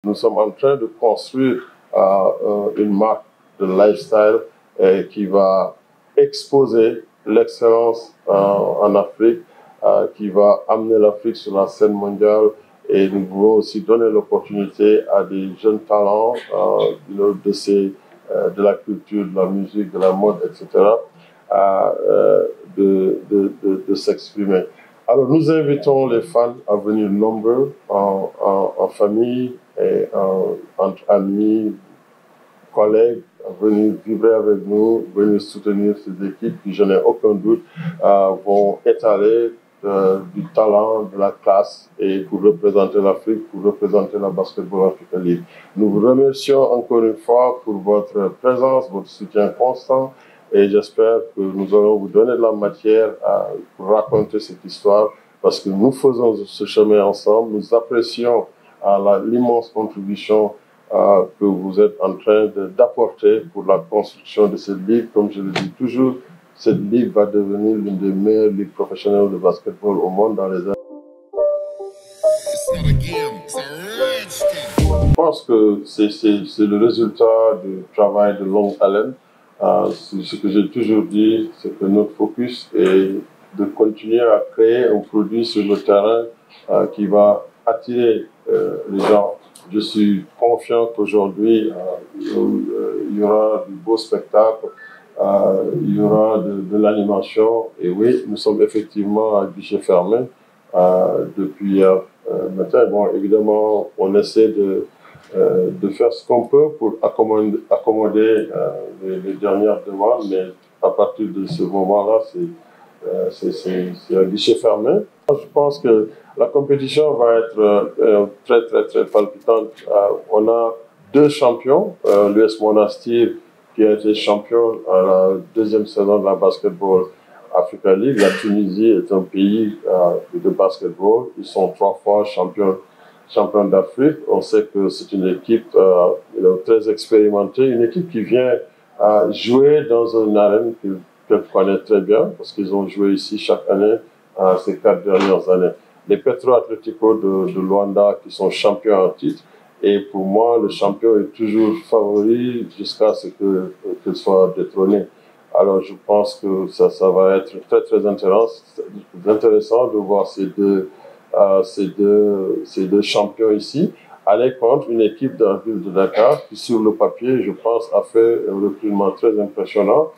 nous sommes en train de construire une marque de lifestyle qui va exposer l'excellence en Afrique, qui va amener l'Afrique sur la scène mondiale. Et nous voulons aussi donner l'opportunité à des jeunes talents de la culture, de la musique, de la mode, etc., de s'exprimer. Alors, nous invitons les fans à venir nombreux, en famille, et entre amis, collègues, à venir vibrer avec nous, venir soutenir ces équipes qui, je n'ai aucun doute, vont étaler du talent, de la classe, et pour représenter l'Afrique, pour représenter la Basketball Africa League. Nous vous remercions encore une fois pour votre présence, votre soutien constant, et j'espère que nous allons vous donner de la matière pour raconter cette histoire, parce que nous faisons ce chemin ensemble, nous apprécions l'immense contribution que vous êtes en train d'apporter pour la construction de cette ligue. Comme je le dis toujours, cette ligue va devenir l'une des meilleures ligues professionnelles de basketball au monde dans les années. Je pense que c'est le résultat du travail de longue haleine. Ce que j'ai toujours dit, c'est que notre focus est de continuer à créer un produit sur le terrain qui va attirer les gens. Je suis confiant qu'aujourd'hui, il y aura du beau spectacle, il y aura de l'animation. Et oui, nous sommes effectivement à guichet fermé depuis hier matin. Bon, évidemment, on essaie de faire ce qu'on peut pour accommoder les dernières demandes, mais à partir de ce moment-là, c'est un guichet fermé. Je pense que la compétition va être très palpitante. On a deux champions, l'US Monastir qui a été champion à la deuxième saison de la Basketball Africa League. La Tunisie est un pays de basketball. Ils sont 3 fois champions d'Afrique. On sait que c'est une équipe très expérimentée, une équipe qui vient jouer dans une arène qu'elle connaît très bien, parce qu'ils ont joué ici chaque année ces 4 dernières années. Les Petro Atlético de Luanda qui sont champions en titre. Et pour moi, le champion est toujours favori jusqu'à ce qu'il soit détrôné. Alors je pense que ça va être très intéressant de voir ces deux champions ici aller contre une équipe de la ville de Dakar qui, sur le papier, je pense, a fait un recrutement très impressionnant.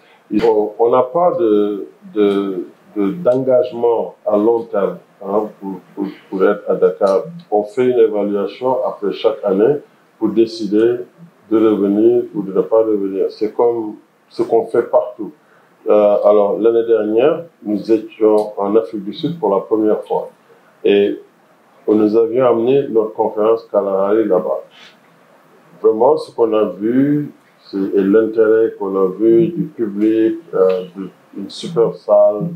On n'a pas d'engagement à long terme pour être à Dakar. On fait une évaluation après chaque année pour décider de revenir ou de ne pas revenir. C'est comme ce qu'on fait partout. Alors, l'année dernière, nous étions en Afrique du Sud pour la première fois. Et nous avions amené notre conférence Kalahari là-bas. Vraiment, ce qu'on a vu, et l'intérêt qu'on a vu du public, d'une super salle,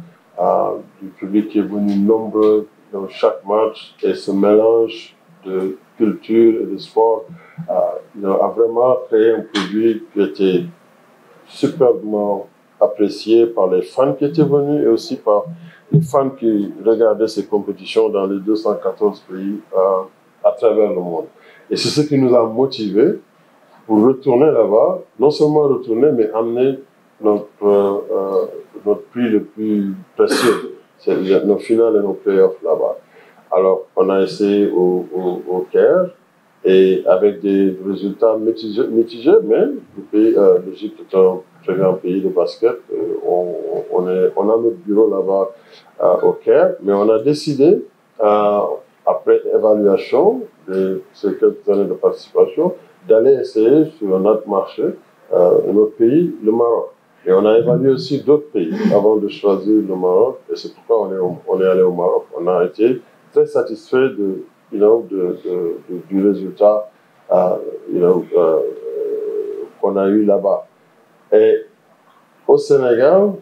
du public qui est venu nombreux dans chaque match, et ce mélange de culture et de sport a vraiment créé un produit qui était superbement apprécié par les fans qui étaient venus et aussi par les fans qui regardaient ces compétitions dans les 214 pays à travers le monde. Et c'est ce qui nous a motivés pour retourner là-bas, non seulement retourner, mais amener notre prix le plus précieux, c'est nos finales et nos playoffs là-bas. Alors, on a essayé au Caire, et avec des résultats mitigés, mais l'Égypte est un très grand pays de basket. On a notre bureau là-bas au Caire, mais on a décidé, après évaluation de ces quelques années de participation, d'aller essayer sur un autre marché, un autre pays, le Maroc. Et on a évalué aussi d'autres pays avant de choisir le Maroc, et c'est pourquoi on est allé au Maroc. On a été très satisfait du résultat qu'on a eu là-bas. Et au Sénégal,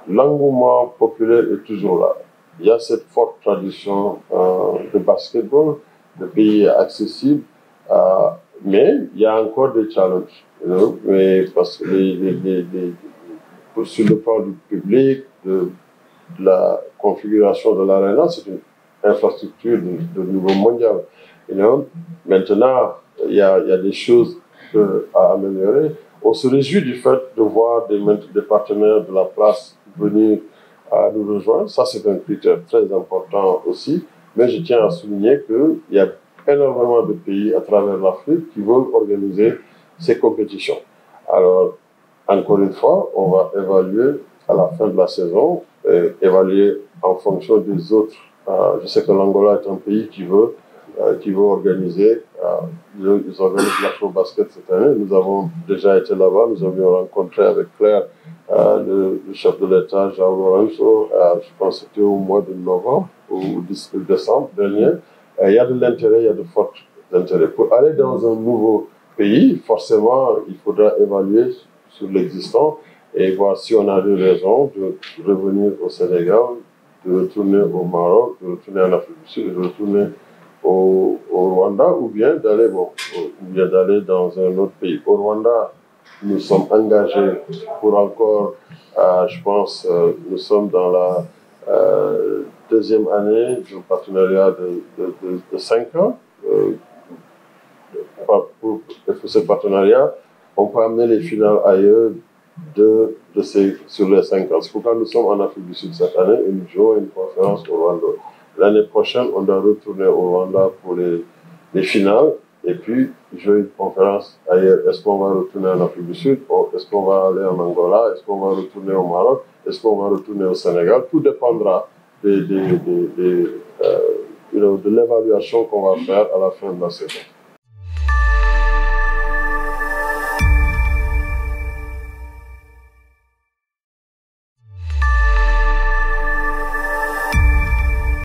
l'engouement populaire est toujours là. Il y a cette forte tradition de basketball, le pays est accessible, mais il y a encore des challenges. Mais parce que sur le plan du public, de la configuration de l'aréna, c'est une infrastructure de niveau mondial. Maintenant, il y a des choses à améliorer. On se réjouit du fait de voir des partenaires de la place venir nous rejoindre. Ça, c'est un critère très important aussi. Mais je tiens à souligner qu'il y a énormément de pays à travers l'Afrique qui veulent organiser ces compétitions. Alors, encore une fois, on va évaluer à la fin de la saison, évaluer en fonction des autres. Je sais que l'Angola est un pays qui veut organiser. Ils organisent l'Afro-Basket cette année. Nous avons déjà été là-bas. Nous avions rencontré avec Claire le chef de l'État, Jean Lorenzo. Je pense que c'était au mois de novembre ou décembre dernier. Il y a de l'intérêt, il y a de forts intérêts. Pour aller dans un nouveau pays, forcément, il faudra évaluer sur l'existant et voir si on a des raisons de revenir au Sénégal, de retourner au Maroc, de retourner en Afrique du Sud, de retourner au Rwanda ou bien d'aller dans un autre pays. Au Rwanda, nous sommes engagés pour encore, je pense, nous sommes dans la deuxième année d'un partenariat de 5 ans. Pour ce partenariat, on peut amener les finales ailleurs sur les 5 ans. C'est pourquoi nous sommes en Afrique du Sud cette année et nous jouons une conférence au Rwanda. L'année prochaine, on doit retourner au Rwanda pour les finales et puis jouer une conférence ailleurs. Est-ce qu'on va retourner en Afrique du Sud? Est-ce qu'on va aller en Angola? Est-ce qu'on va retourner au Maroc? Est-ce qu'on va retourner au Sénégal? Tout dépendra de l'évaluation qu'on va faire à la fin de la saison.